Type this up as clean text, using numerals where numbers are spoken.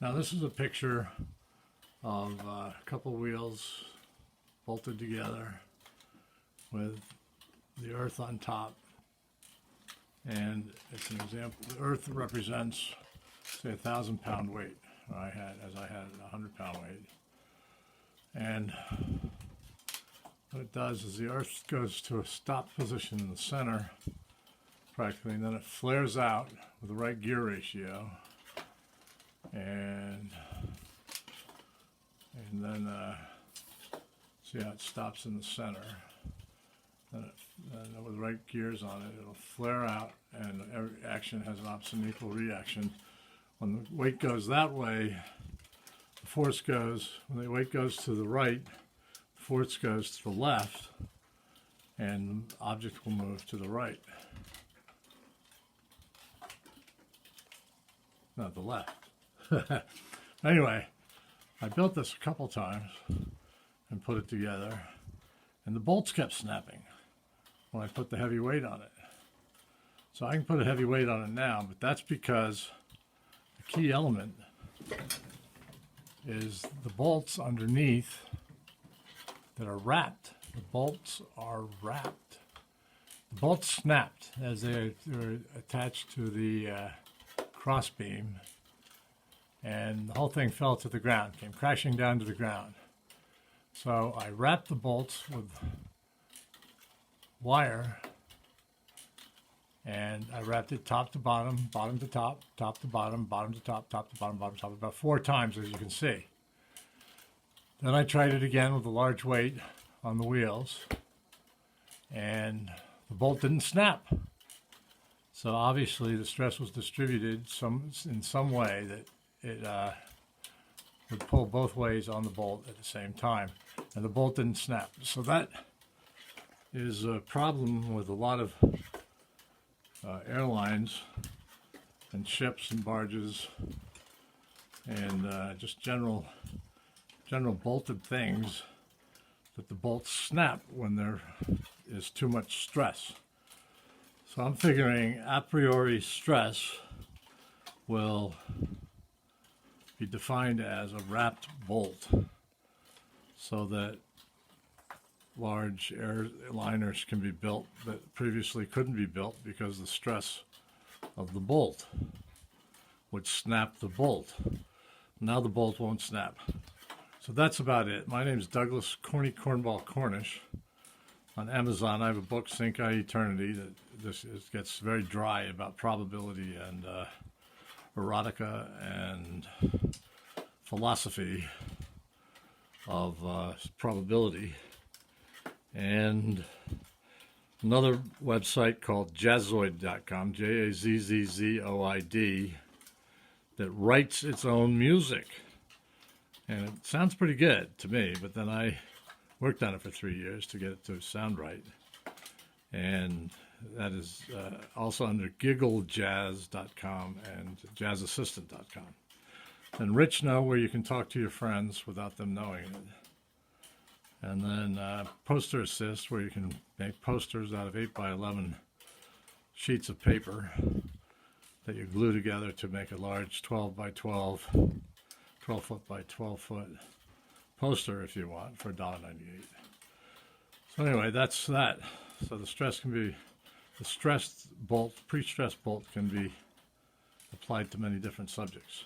Now this is a picture of a couple wheels bolted together with the earth on top, and it's an example. The earth represents, say, 1,000-pound weight. I had a 100-pound weight, and what it does is the earth goes to a stop position in the center, practically, and then it flares out with the right gear ratio, and then see how it stops in the center. Then with the right gears on it, it'll flare out, and every action has an opposite and equal reaction. When the weight goes that way, the force goes, when the weight goes to the right, the force goes to the left, and the object will move to the right. Not the left. Anyway, I built this a couple times and put it together, and the bolts kept snapping when I put the heavy weight on it. So I can put a heavy weight on it now, but that's because the key element is the bolts underneath that are wrapped. The bolts are wrapped. The bolts snapped as they were attached to the cross beam, and the whole thing fell to the ground, came crashing down to the ground. So I wrapped the bolts with wire, and I wrapped it top to bottom, bottom to top, top to bottom, bottom to top, top to bottom, bottom to top, about 4 times, as you can see. Then I tried it again with a large weight on the wheels, and the bolt didn't snap. So obviously the stress was distributed in some way that it would pull both ways on the bolt at the same time, and the bolt didn't snap. So that is a problem with a lot of airlines and ships and barges and just general bolted things, that the bolts snap when there is too much stress. So I'm figuring a priori stress will be defined as a wrapped bolt, so that large airliners can be built that previously couldn't be built because the stress of the bolt would snap the bolt. Now the bolt won't snap. So that's about it. My name is Douglas Cornball Cornish. On Amazon, I have a book, Sink I Eternity, that gets very dry about probability and erotica and philosophy of probability. And another website called Jazzoid.com, Jazzzoid, that writes its own music. And it sounds pretty good to me, but then I worked on it for 3 years to get it to sound right. And that is also under gigglejazz.com and jazzassistant.com. And Rich Know, where you can talk to your friends without them knowing it. And then Poster Assist, where you can make posters out of 8x11 sheets of paper that you glue together to make a large 12x12, 12-foot by 12-foot poster if you want, for $1.98. So anyway, that's that. So the stressed bolt, pre-stressed bolt, can be applied to many different subjects.